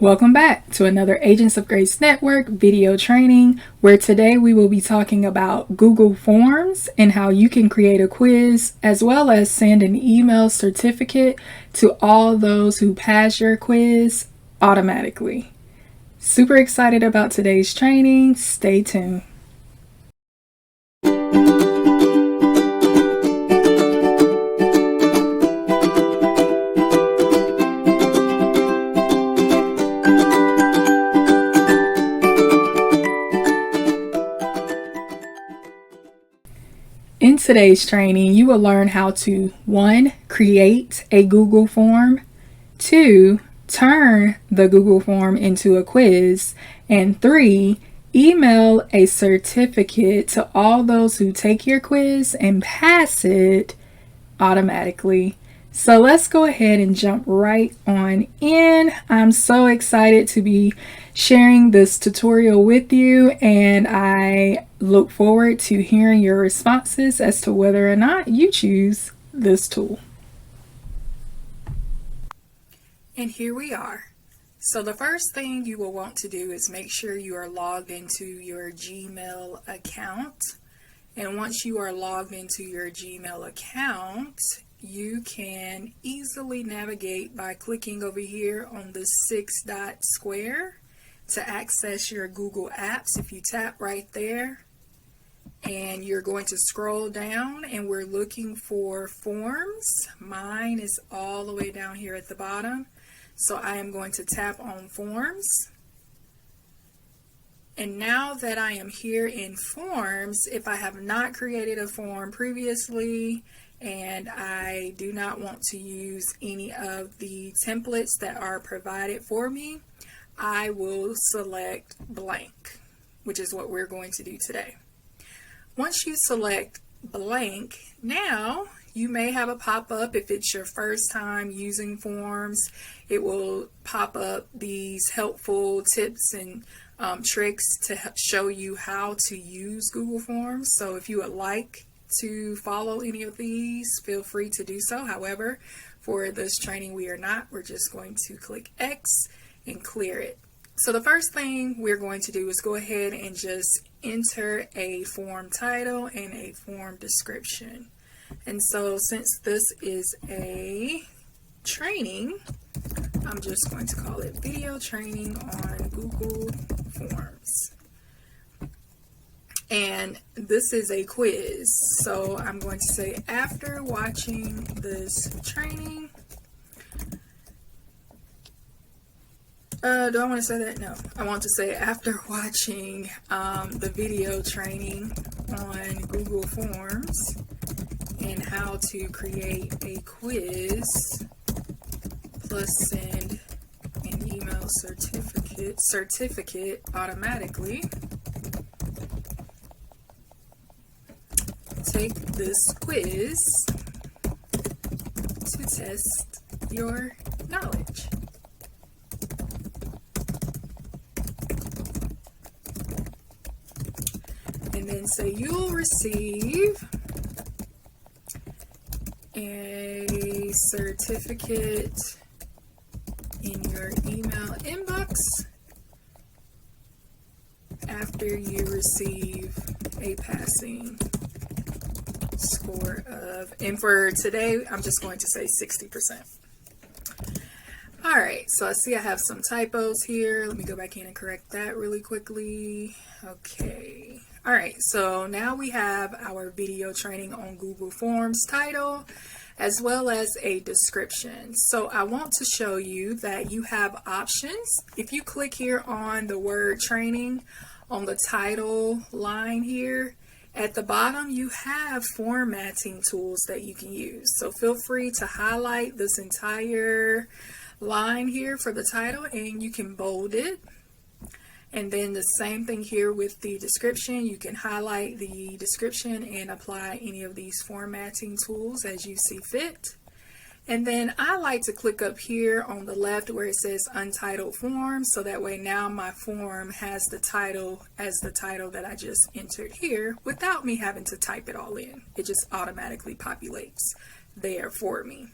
Welcome back to another Agents of Grace Network video training, where today we will be talking about Google Forms and how you can create a quiz as well as send an email certificate to all those who pass your quiz automatically. Super excited about today's training. Stay tuned. In today's training, you will learn how to 1. Create a Google form, 2. Turn the Google form into a quiz, and 3. Email a certificate to all those who take your quiz and pass it automatically. So let's go ahead and jump right on in. I'm so excited to be sharing this tutorial with you, and I look forward to hearing your responses as to whether or not you choose this tool. And here we are. So the first thing you will want to do is make sure you are logged into your Gmail account. And once you are logged into your Gmail account, you can easily navigate by clicking over here on the 6-dot square to access your Google Apps. If you tap right there, and you're going to scroll down, and we're looking for forms. Mine is all the way down here at the bottom. So I am going to tap on forms. And now that I am here in forms, if I have not created a form previously and I do not want to use any of the templates that are provided for me, I will select blank, which is what we're going to do today. Once you select blank, now you may have a pop-up. If it's your first time using forms, it will pop up these helpful tips and tricks to show you how to use Google Forms. So if you would like to follow any of these, feel free to do so. However, for this training we are not. We're just going to click X and clear it. So the first thing we're going to do is go ahead and just enter a form title and a form description. And so since this is a training, I'm just going to call it video training on Google Forms. And this is a quiz. So I'm going to say, after watching this training, do I want to say that? No. I want to say, after watching the video training on Google Forms and how to create a quiz plus send an email certificate automatically, take this quiz to test your knowledge. And then say you'll receive a certificate in your email inbox after you receive a passing score of, and for today I'm just going to say 60%. Alright, so I see I have some typos here. Let me go back in and correct that really quickly. Okay. Alright, so now we have our video training on Google Forms title as well as a description. So I want to show you that you have options. If you click here on the word training on the title line here, at the bottom you have formatting tools that you can use. So feel free to highlight this entire line here for the title, and you can bold it. And then the same thing here with the description. You can highlight the description and apply any of these formatting tools as you see fit. And then I like to click up here on the left where it says Untitled Form, so that way now my form has the title as the title that I just entered here without me having to type it all in. It just automatically populates there for me.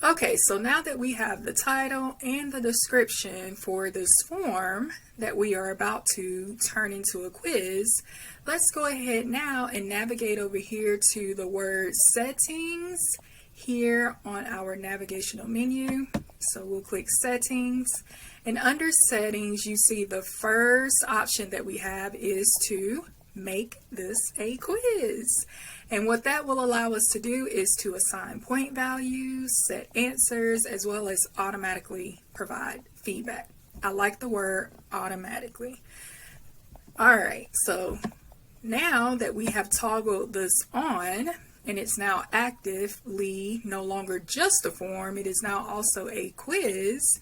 Okay, so now that we have the title and the description for this form that we are about to turn into a quiz, let's go ahead now and navigate over here to the word settings here on our navigational menu. So we'll click settings, and under settings you see the first option that we have is to make this a quiz. And what that will allow us to do is to assign point values, set answers, as well as automatically provide feedback. I like the word automatically. All right, so now that we have toggled this on and it's now actively no longer just a form, it is now also a quiz.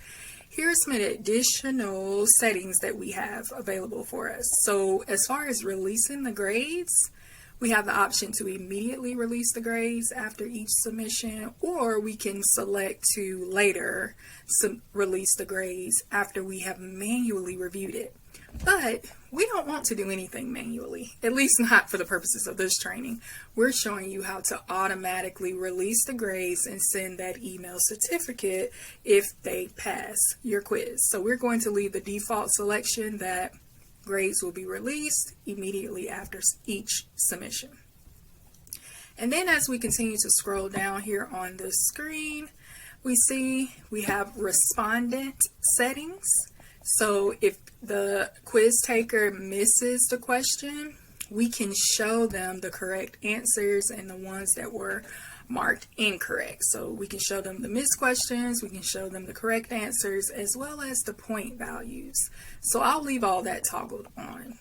Here's some additional settings that we have available for us. So as far as releasing the grades, we have the option to immediately release the grades after each submission, or we can select to later release the grades after we have manually reviewed it. But we don't want to do anything manually, at least not for the purposes of this training. We're showing you how to automatically release the grades and send that email certificate if they pass your quiz. So we're going to leave the default selection that grades will be released immediately after each submission. And then as we continue to scroll down here on the screen, we see we have respondent settings. So if the quiz taker misses the question, we can show them the correct answers and the ones that were marked incorrect. So we can show them the missed questions, we can show them the correct answers, as well as the point values. So I'll leave all that toggled on.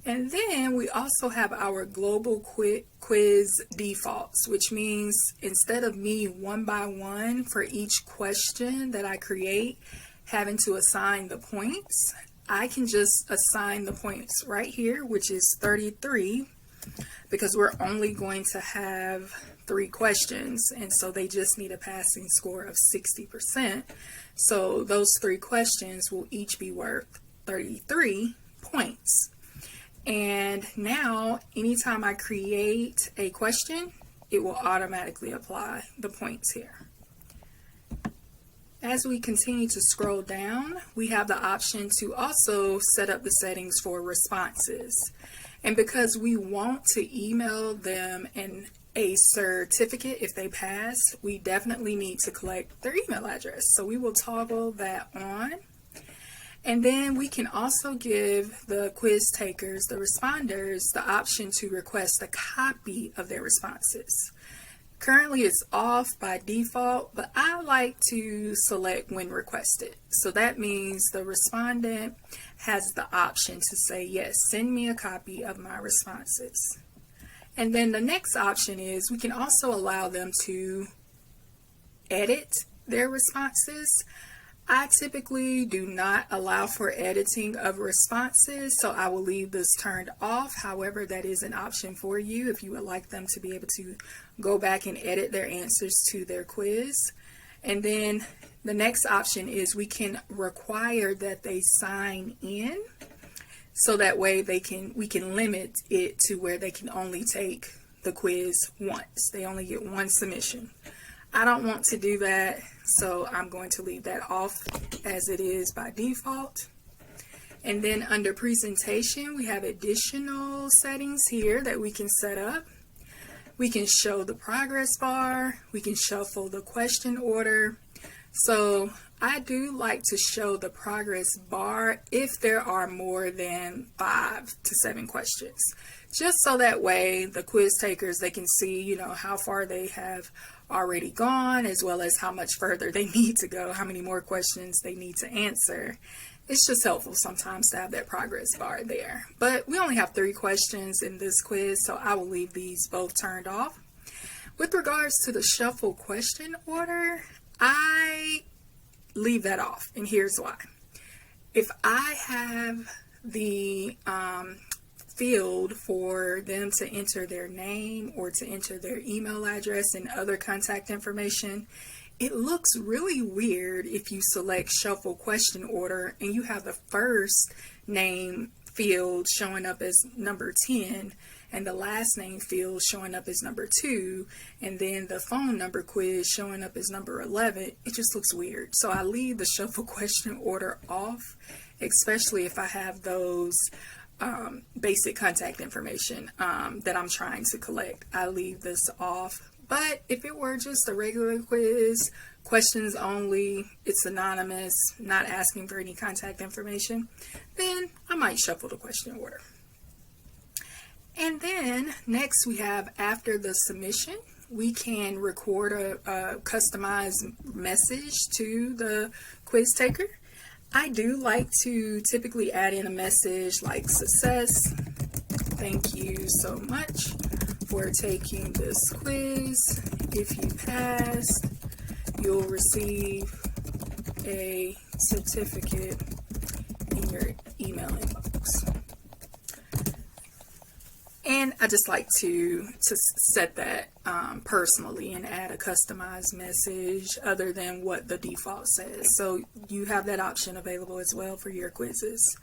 And then we also have our global quiz defaults, which means instead of me one by one for each question that I create having to assign the points, I can just assign the points right here, which is 33, because we're only going to have 3 questions, and so they just need a passing score of 60%. So those 3 questions will each be worth 33 points. And now anytime I create a question, it will automatically apply the points here. As we continue to scroll down, we have the option to also set up the settings for responses. And because we want to email them a certificate if they pass, we definitely need to collect their email address. So we will toggle that on. And then we can also give the quiz takers, the responders, the option to request a copy of their responses. Currently it's off by default, but I like to select when requested. So that means the respondent has the option to say, yes, send me a copy of my responses. And then the next option is we can also allow them to edit their responses. I typically do not allow for editing of responses, so I will leave this turned off. However, that is an option for you if you would like them to be able to go back and edit their answers to their quiz. And then the next option is we can require that they sign in, so that way we can limit it to where they can only take the quiz once. They only get 1 submission. I don't want to do that, so I'm going to leave that off as it is by default. And then under presentation, we have additional settings here that we can set up. We can show the progress bar, we can shuffle the question order. So I do like to show the progress bar if there are more than 5 to 7 questions. Just so that way the quiz takers, they can see, how far they have already gone, as well as how much further they need to go, how many more questions they need to answer. It's just helpful sometimes to have that progress bar there. But we only have 3 questions in this quiz, so I will leave these both turned off. With regards to the shuffle question order, I leave that off, and here's why. If I have the field for them to enter their name or to enter their email address and other contact information, it looks really weird if you select shuffle question order and you have the first name field showing up as number 10 and the last name field showing up as number 2, and then the phone number quiz showing up as number 11, it just looks weird. So I leave the shuffle question order off, especially if I have those basic contact information that I'm trying to collect. I leave this off. But if it were just a regular quiz, questions only, it's anonymous, not asking for any contact information, then I might shuffle the question order. And then next we have, after the submission, we can record a customized message to the quiz taker. I do like to typically add in a message like, "Success, thank you so much for taking this quiz. If you passed, you'll receive a certificate in your email inbox." And I just like to set that personally and add a customized message other than what the default says. So you have that option available as well for your quizzes.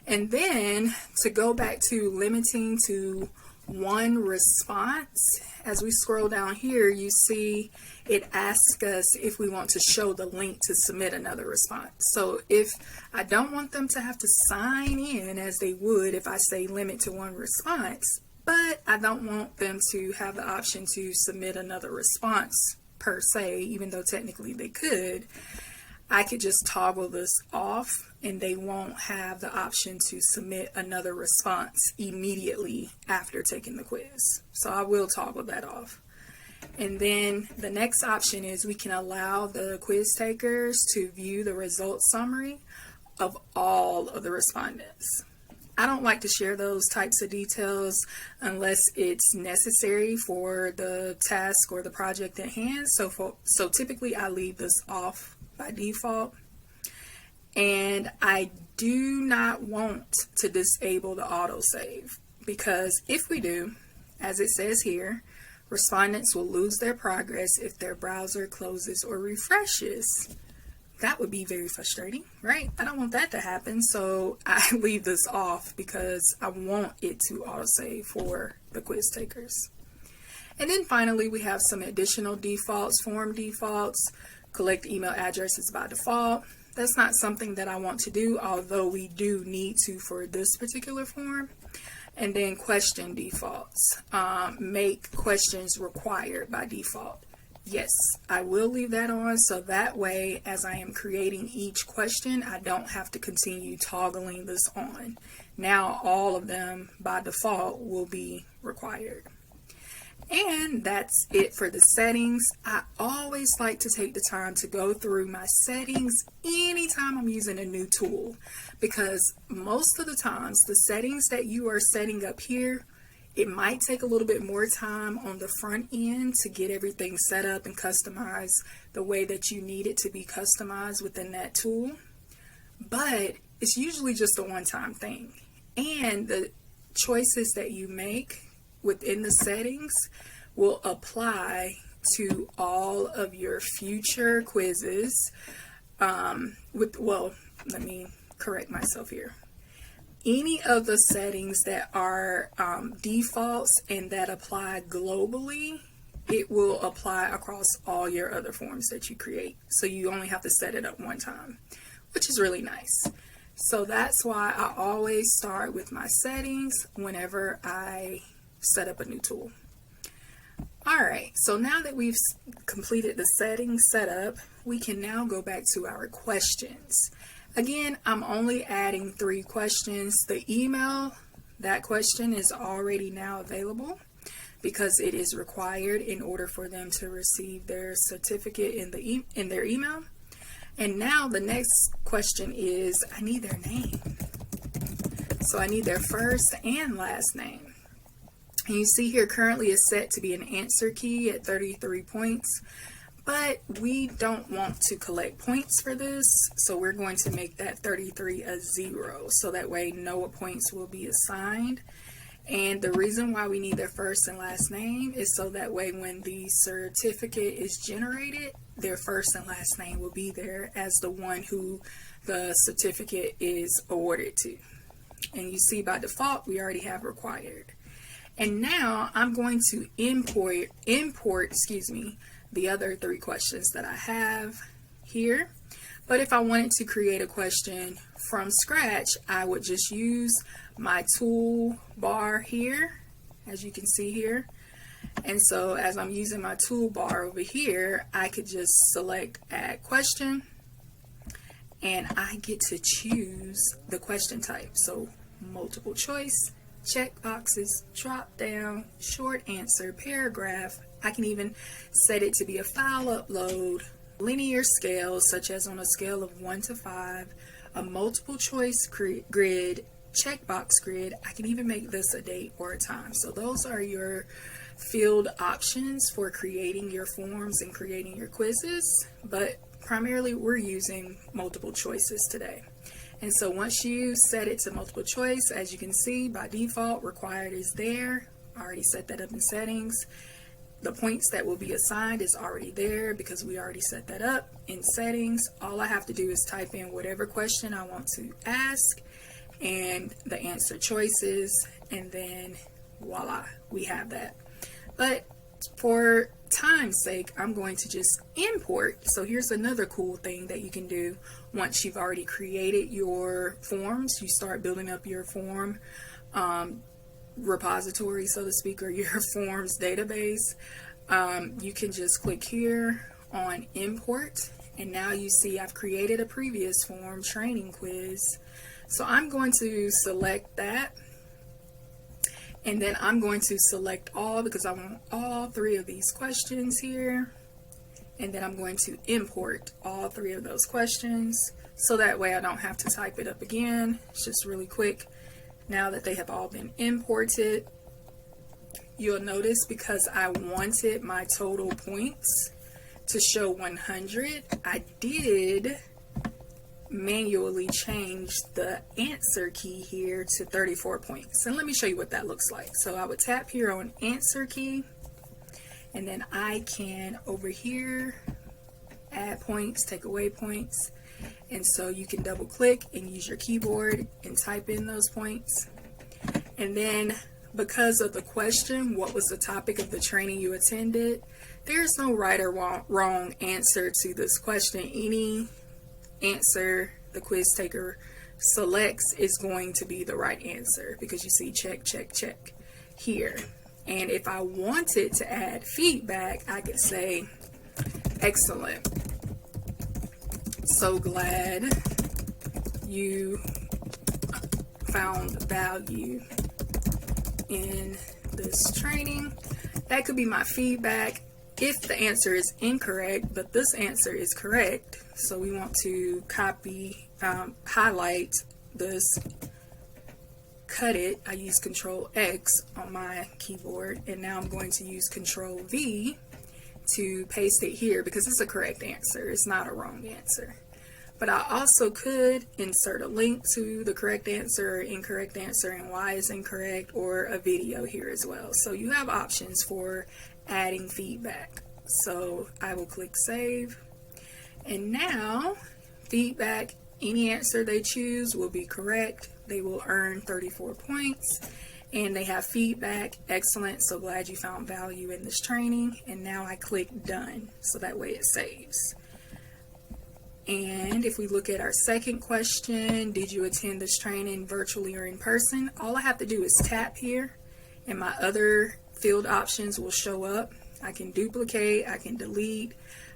And then to go back to limiting to one response, as we scroll down here, you see it asks us if we want to show the link to submit another response. So if I don't want them to have to sign in as they would if I say limit to one response, but I don't want them to have the option to submit another response per se, even though technically they could, I could just toggle this off and they won't have the option to submit another response immediately after taking the quiz. So I will toggle that off. And then the next option is we can allow the quiz takers to view the results summary of all of the respondents. I don't like to share those types of details unless it's necessary for the task or the project at hand. So typically I leave this off by default. And I do not want to disable the autosave, because if we do, as it says here, respondents will lose their progress if their browser closes or refreshes. That would be very frustrating, right? I don't want that to happen, so I leave this off because I want it to autosave for the quiz takers. And then finally, we have some additional defaults, form defaults. Collect email addresses by default. That's not something that I want to do, although we do need to for this particular form. And then question defaults. Make questions required by default. Yes, I will leave that on, so that way as I am creating each question, I don't have to continue toggling this on. Now all of them by default will be required. And that's it for the settings. I always like to take the time to go through my settings anytime I'm using a new tool, because most of the times the settings that you are setting up here, it might take a little bit more time on the front end to get everything set up and customized the way that you need it to be customized within that tool. But it's usually just a one-time thing. And the choices that you make within the settings will apply to all of your future quizzes. Well, let me correct myself here. Any of the settings that are defaults and that apply globally, it will apply across all your other forms that you create. So you only have to set it up one time, which is really nice. So that's why I always start with my settings whenever I set up a new tool. Alright, so now that we've completed the settings setup, we can now go back to our questions. Again, I'm only adding 3 questions. The email, that question is already now available because it is required in order for them to receive their certificate in their email. And now the next question is, I need their name. So I need their first and last name. And you see here currently is set to be an answer key at 33 points. But we don't want to collect points for this, so we're going to make that 33 a 0, so that way no points will be assigned. And the reason why we need their first and last name is so that way when the certificate is generated, their first and last name will be there as the one who the certificate is awarded to. And you see by default, we already have required. And now I'm going to import, the other 3 questions that I have here. But if I wanted to create a question from scratch, I would just use my toolbar here, as you can see here. And so as I'm using my toolbar over here, I could just select add question, and I get to choose the question type. So multiple choice, check boxes, drop down, short answer, paragraph. I can even set it to be a file upload, linear scale, such as on a scale of 1 to 5, a multiple choice grid, checkbox grid. I can even make this a date or a time. So those are your field options for creating your forms and creating your quizzes, but primarily we're using multiple choices today. And so once you set it to multiple choice, as you can see, by default, required is there. I already set that up in settings. The points that will be assigned is already there because we already set that up in settings. All I have to do is type in whatever question I want to ask and the answer choices, and then voila, we have that. But for time's sake, I'm going to just import. So here's another cool thing that you can do once you've already created your forms. You start building up your form repository, so to speak, or your forms database. You can just click here on import, and now you see I've created a previous form, training quiz. So I'm going to select that, and then I'm going to select all because I want all 3 of these questions here, and then I'm going to import all 3 of those questions, so that way I don't have to type it up again. It's just really quick. Now that they have all been imported, you'll notice because I wanted my total points to show 100, I did manually change the answer key here to 34 points. And let me show you what that looks like. So I would tap here on answer key, and then I can over here add points, take away points. And so you can double click and use your keyboard and type in those points. And then because of the question, what was the topic of the training you attended, there's no right or wrong answer to this question. Any answer the quiz taker selects is going to be the right answer, because you see check, check, check here. And if I wanted to add feedback, I could say, excellent. So glad you found value in this training. That could be my feedback if the answer is incorrect, but this answer is correct. So we want to copy, highlight this, cut it. I use Control X on my keyboard, and now I'm going to use Control V to paste it here because it's a correct answer. It's not a wrong answer. But I also could insert a link to the correct answer or incorrect answer and why it's incorrect, or a video here as well. So you have options for adding feedback. So I will click save. And now feedback, any answer they choose will be correct. They will earn 34 points. And they have feedback, excellent, so glad you found value in this training. And now I click done, so that way it saves. And if we look at our second question, did you attend this training virtually or in person? All I have to do is tap here, and my other field options will show up. I can duplicate, I can delete,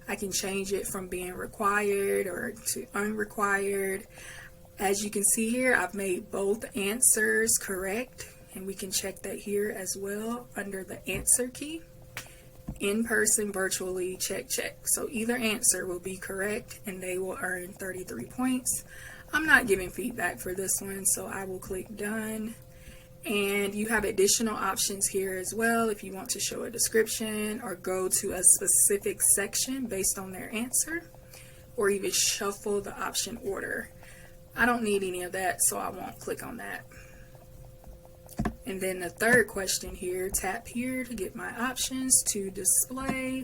I can change it from being required or to unrequired. As you can see here, I've made both answers correct, and we can check that here as well under the answer key. In person, virtually, check, check. So either answer will be correct and they will earn 33 points. I'm not giving feedback for this one, so I will click done. And you have additional options here as well if you want to show a description or go to a specific section based on their answer, or even shuffle the option order. I don't need any of that, so I won't click on that. And then the third question here, tap here to get my options to display.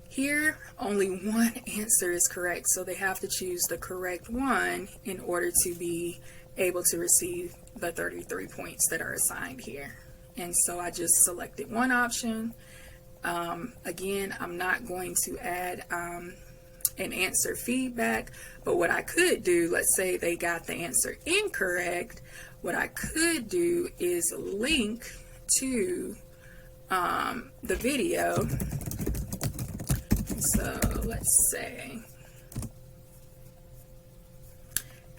Here, only one answer is correct, so they have to choose the correct one in order to be able to receive the 33 points that are assigned here. And so I just selected one option. Again, I'm not going to add an answer feedback, but what I could do, let's say they got the answer incorrect, what I could do is link to the video. So let's say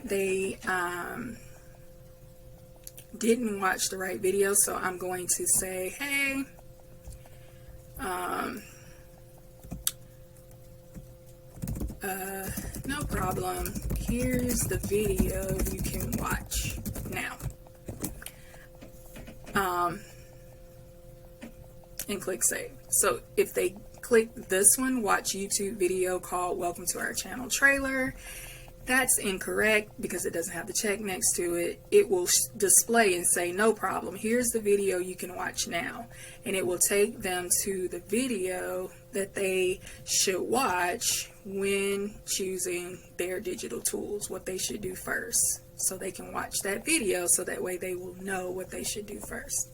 they didn't watch the right video, so I'm going to say, hey, no problem, here's the video you can watch now, and click save. So if they click this one, watch YouTube video called Welcome to Our Channel Trailer, that's incorrect because it doesn't have the check next to it. It will display and say, no problem, here's the video you can watch now. And it will take them to the video that they should watch when choosing their digital tools, what they should do first. So they can watch that video, so that way they will know what they should do first.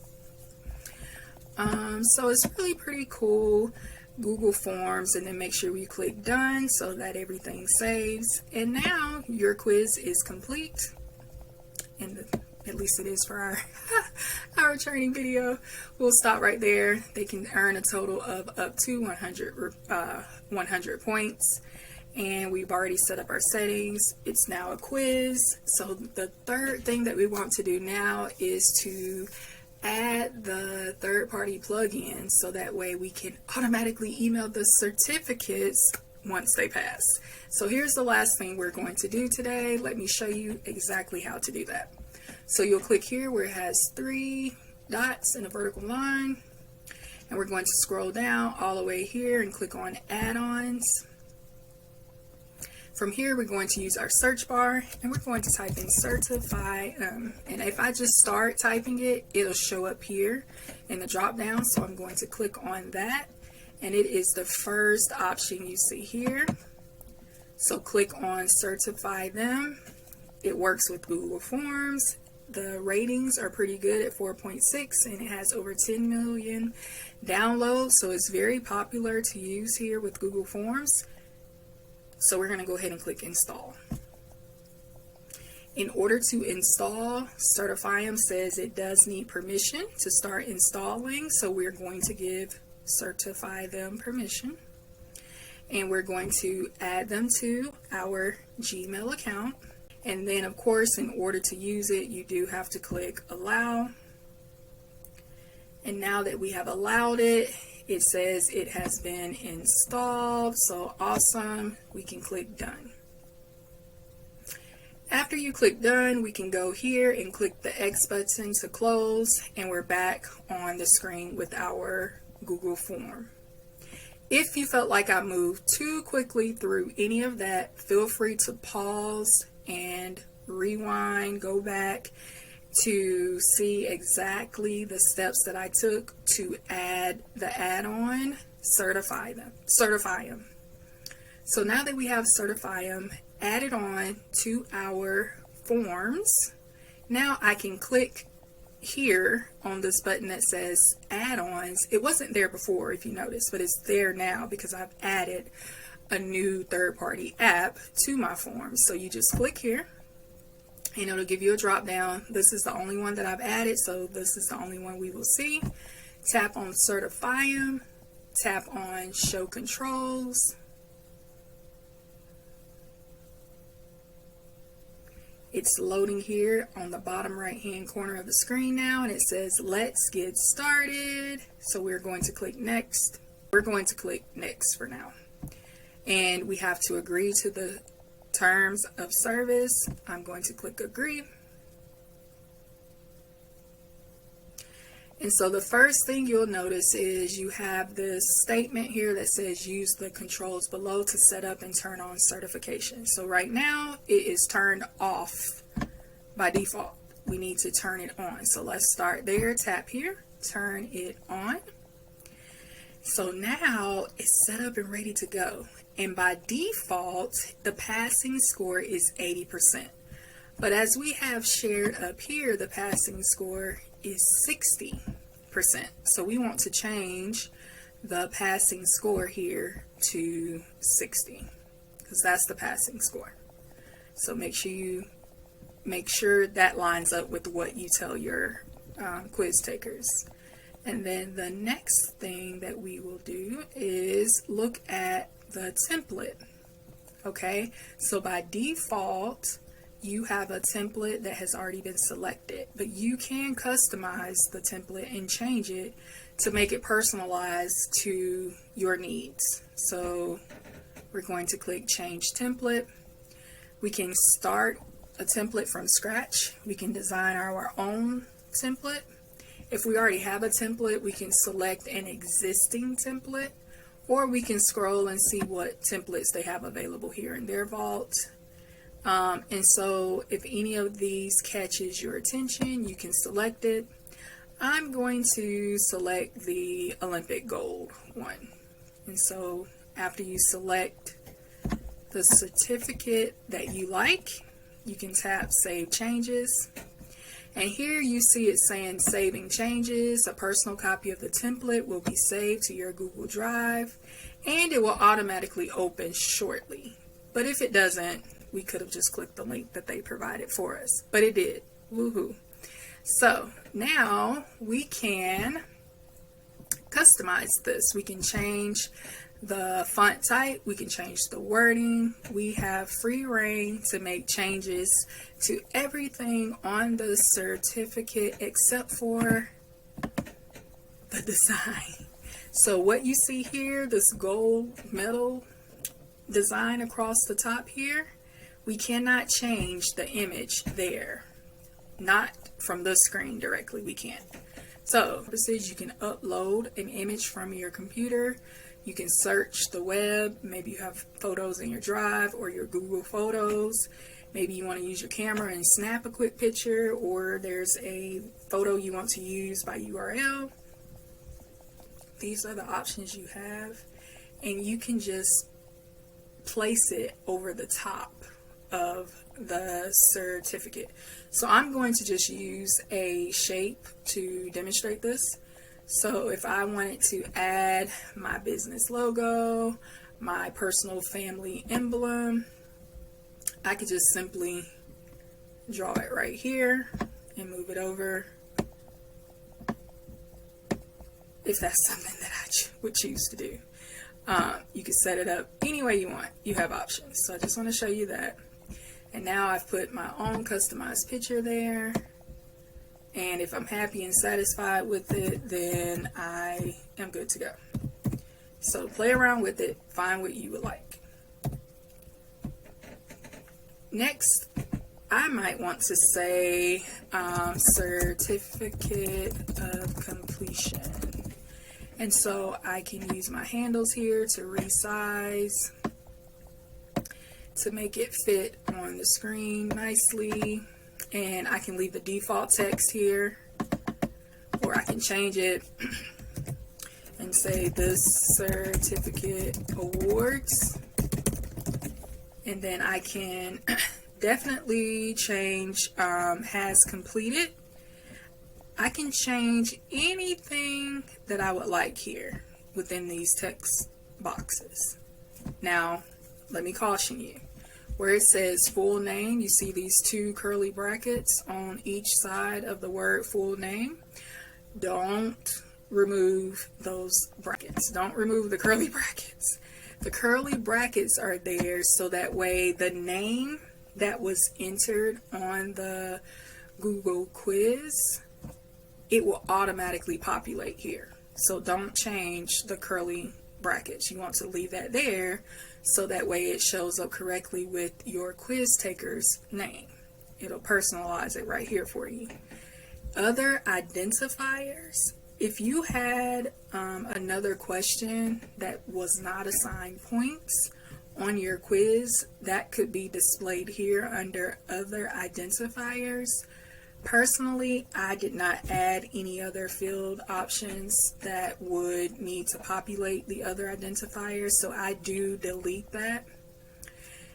So it's really pretty cool. Google Forms, and then make sure you click done so that everything saves. And now your quiz is complete, and at least it is for our our training video. We'll stop right there. They can earn a total of up to 100 points, and we've already set up our settings. It's now a quiz. So the third thing that we want to do now is to add the third-party plugin, so that way we can automatically email the certificates once they pass. So here's the last thing we're going to do today. Let me show you exactly how to do that. So you'll click here where it has 3 dots in a vertical line, and we're going to scroll down all the way here and click on add-ons. From here, we're going to use our search bar, and we're going to type in certify. And if I just start typing it, it'll show up here in the drop down. So I'm going to click on that, and it is the first option you see here. So click on certify them. It works with Google Forms. The ratings are pretty good at 4.6, and it has over 10 million downloads. So it's very popular to use here with Google Forms. So we're going to go ahead and click install. In order to install, Certify them says it does need permission to start installing. So we're going to give Certify them permission. And we're going to add them to our Gmail account. And then of course, in order to use it, you do have to click allow. And now that we have allowed it, it says it has been installed. So awesome. We can click done. After you click done, we can go here and click the X button to close, and we're back on the screen with our Google form. If you felt like I moved too quickly through any of that, feel free to pause and rewind, go back to see exactly the steps that I took to add the add-on, certify them. So now that we have certify them added on to our forms, now I can click here on this button that says add-ons. It wasn't there before, if you notice, but it's there now because I've added a new third-party app to my forms. So you just click here, and it'll give you a drop down. This is the only one that I've added, so this is the only one we will see. Tap on certify them, tap on show controls. It's loading here on the bottom right hand corner of the screen now, and it says let's get started. So we're going to click next. We're going to click next for now, and we have to agree to the terms of service. I'm going to click agree. And so the first thing you'll notice is you have this statement here that says use the controls below to set up and turn on certification. So right now it is turned off by default. We need to turn it on. So let's start there. Tap here, turn it on. So now it's set up and ready to go. And by default, the passing score is 80%. But as we have shared up here, the passing score is 60. So we want to change the passing score here to 60 because that's the passing score. So make sure that lines up with what you tell your quiz takers. And then the next thing that we will do is look at the template. Okay, so by default, you have a template that has already been selected, but you can customize the template and change it to make it personalized to your needs. So we're going to click Change Template. We can start a template from scratch. We can design our own template. If we already have a template, we can select an existing template, or we can scroll and see what templates they have available here in their vault. And so if any of these catches your attention, you can select it. I'm going to select the Olympic gold one. And so after you select the certificate that you like, you can tap Save Changes. And here you see it saying Saving Changes. A personal copy of the template will be saved to your Google Drive, and it will automatically open shortly. But if it doesn't, we could have just clicked the link that they provided for us, but it did. Woohoo. So now we can customize this. We can change the font type, we can change the wording. We have free reign to make changes to everything on the certificate except for the design. So what you see here, this gold medal design across the top here, we cannot change the image there. Not from the screen directly, we can't. So you can upload an image from your computer. You can search the web. Maybe you have photos in your Drive or your Google Photos. Maybe you want to use your camera and snap a quick picture, or there's a photo you want to use by URL. These are the options you have, and you can just place it over the top of the certificate. So I'm going to just use a shape to demonstrate this. So if I wanted to add my business logo, my personal family emblem, I could just simply draw it right here and move it over, if that's something that I would choose to do. You can set it up any way you want. You have options. So I just want to show you that. And now I've put my own customized picture there. And if I'm happy and satisfied with it, then I am good to go. So play around with it, find what you would like. Next, I might want to say certificate of completion. And so I can use my handles here to resize, to make it fit on the screen nicely. And I can leave the default text here, or I can change it and say this certificate awards. And then I can definitely change has completed. I can change anything that I would like here within these text boxes. Now, let me caution you. Where it says full name, you see these two curly brackets on each side of the word full name. Don't remove those brackets. Don't remove the curly brackets. The curly brackets are there so that way the name that was entered on the Google quiz, it will automatically populate here. So don't change the curly brackets. You want to leave that there so that way it shows up correctly with your quiz taker's name. It'll personalize it right here for you. Other identifiers, if you had another question that was not assigned points on your quiz, that could be displayed here under other identifiers. Personally, I did not add any other field options that would need to populate the other identifiers, so I do delete that.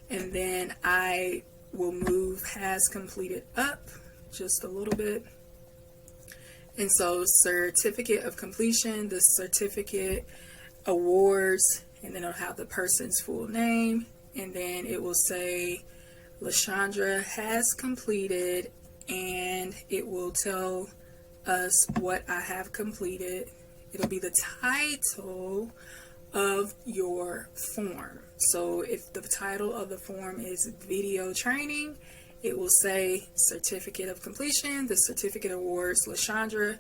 And then I will move has completed up just a little bit. And so certificate of completion, the certificate, awards, and then it'll have the person's full name, and then it will say LaShondra has completed, and it will tell us what I have completed. It'll be the title of your form. So if the title of the form is video training, it will say certificate of completion, the certificate awards, LaShondra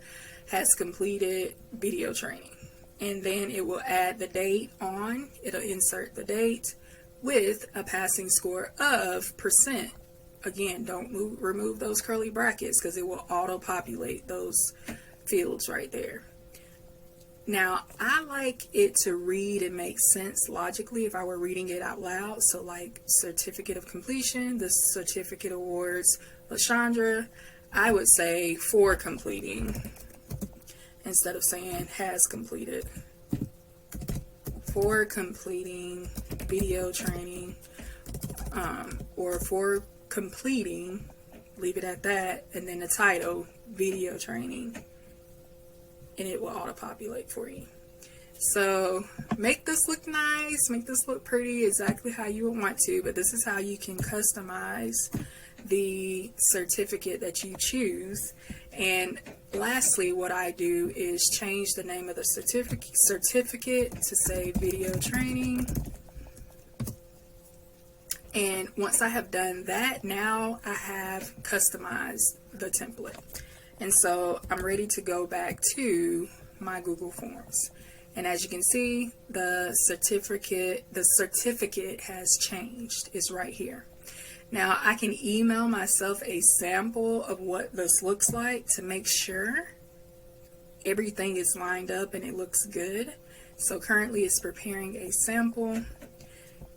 has completed video training. And then it will add the date on, it'll insert the date with a passing score of %. Again, don't remove those curly brackets because it will auto-populate those fields right there. Now, I like it to read and make sense logically if I were reading it out loud. So like certificate of completion, the certificate awards, LaShondra, I would say for completing instead of saying has completed. For completing video training, or for completing, leave it at that, and then the title, video training. And it will auto-populate for you. So make this look nice, make this look pretty, exactly how you would want to, but this is how you can customize the certificate that you choose. And lastly, what I do is change the name of the certificate to say video training. And once I have done that, now I have customized the template. And so I'm ready to go back to my Google Forms. And as you can see, the certificate has changed. It's right here. Now I can email myself a sample of what this looks like to make sure everything is lined up and it looks good. So currently it's preparing a sample,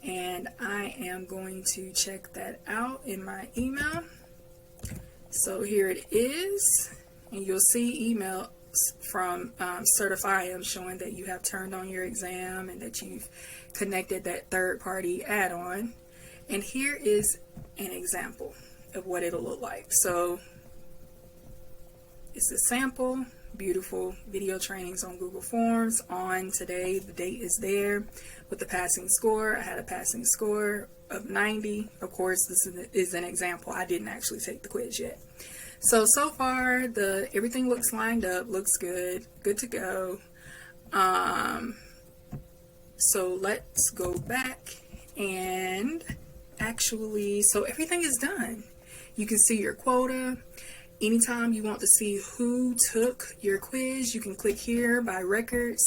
and I am going to check that out in my email. So here it is, and you'll see emails from Certify showing that you have turned on your exam and that you've connected that third-party add-on. And here is an example of what it'll look like. So it's a sample, beautiful video trainings on Google Forms on today. The date is there with the passing score. I had a passing score of 90. Of course, this is an example. I didn't actually take the quiz yet. So far, everything looks lined up, looks good to go. So let's go back and actually, so everything is done. You can see your quota. Anytime you want to see who took your quiz, you can click here by records,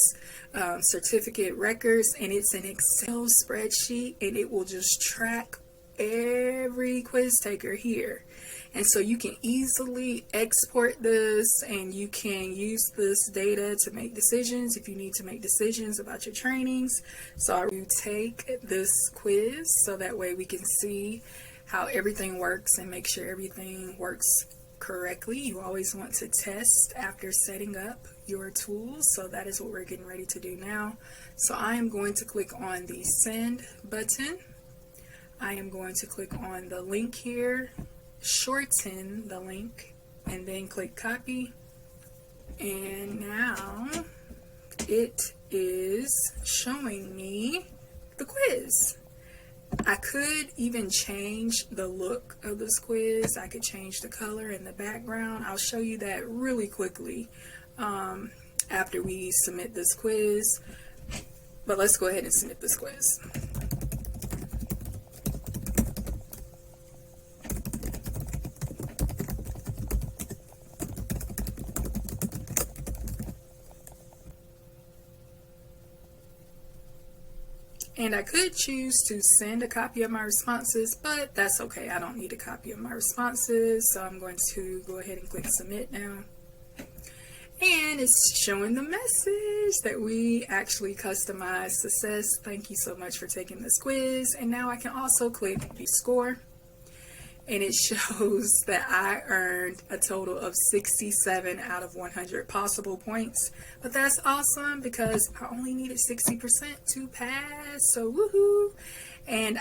certificate records, and it's an Excel spreadsheet, and it will just track every quiz taker here. And so you can easily export this, and you can use this data to make decisions if you need to make decisions about your trainings. So I will take this quiz so that way we can see how everything works and make sure everything works correctly. You always want to test after setting up your tools, so that is what we're getting ready to do now. So I am going to click on the send button. I am going to click on the link here, shorten the link, and then click copy. And now it is showing me the quiz. I could even change the look of this quiz. I could change the color and the background. I'll show you that really quickly after we submit this quiz. But let's go ahead and submit this quiz. And I could choose to send a copy of my responses, but that's okay. I don't need a copy of my responses, so I'm going to go ahead and click submit now. And it's showing the message that we actually customized success. Thank you so much for taking this quiz. And now I can also click the score, and it shows that I earned a total of 67 out of 100 possible points. But that's awesome because I only needed 60% to pass, so woohoo! And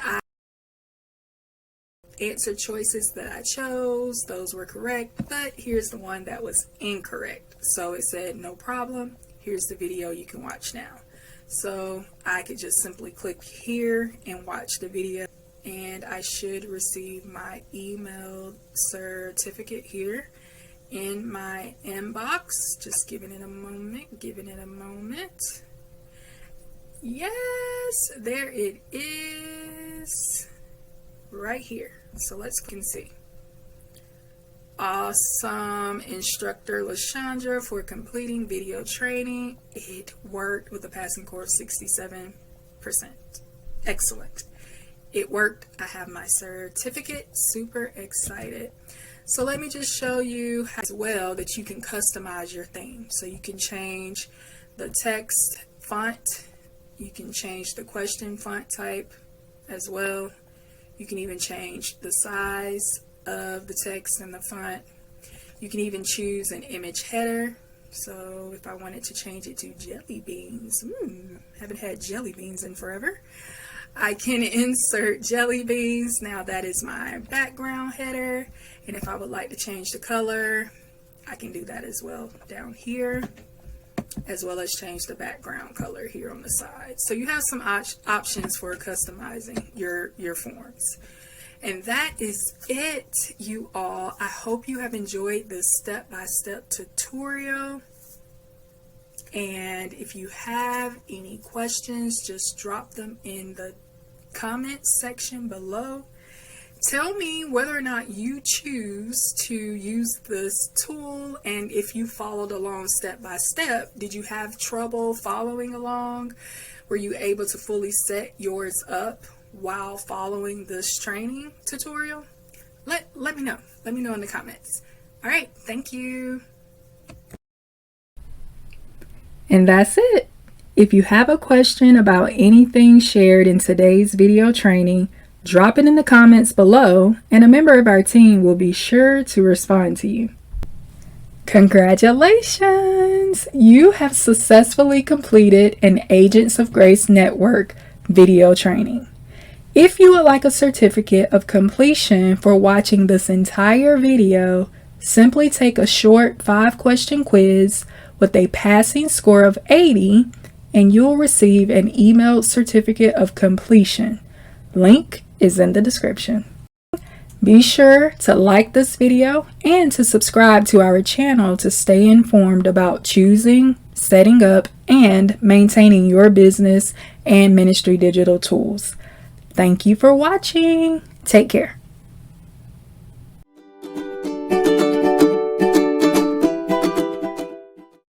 answer choices that I chose, those were correct, but here's the one that was incorrect. So it said, no problem, here's the video you can watch now. So I could just simply click here and watch the video, and I should receive my email certificate here in my inbox. Just giving it a moment. Yes, there it is right here. So let's click and see. Awesome, instructor LaShandra for completing video training. It worked with a passing score of 67%. Excellent. It worked. I have my certificate. Super excited. So let me just show you as well that you can customize your theme. So you can change the text font. You can change the question font type as well. You can even change the size of the text and the font. You can even choose an image header. So if I wanted to change it to jelly beans, haven't had jelly beans in forever, I can insert jelly beans. Now that is my background header, and if I would like to change the color, I can do that as well down here, as well as change the background color here on the side. So you have some options for customizing your forms. And that is it, you all. I hope you have enjoyed this step-by-step tutorial. And if you have any questions, just drop them in the comments section below. Tell me whether or not you choose to use this tool, and if you followed along step by step. Did you have trouble following along? Were you able to fully set yours up while following this training tutorial? Let me know. Let me know in the comments. All right, thank you. And that's it. If you have a question about anything shared in today's video training, drop it in the comments below, and a member of our team will be sure to respond to you. Congratulations! You have successfully completed an Agents of Grace Network video training. If you would like a certificate of completion for watching this entire video, simply take a short 5-question quiz with a passing score of 80, and you'll receive an emailed certificate of completion. Link is in the description. Be sure to like this video and to subscribe to our channel to stay informed about choosing, setting up, and maintaining your business and ministry digital tools. Thank you for watching. Take care.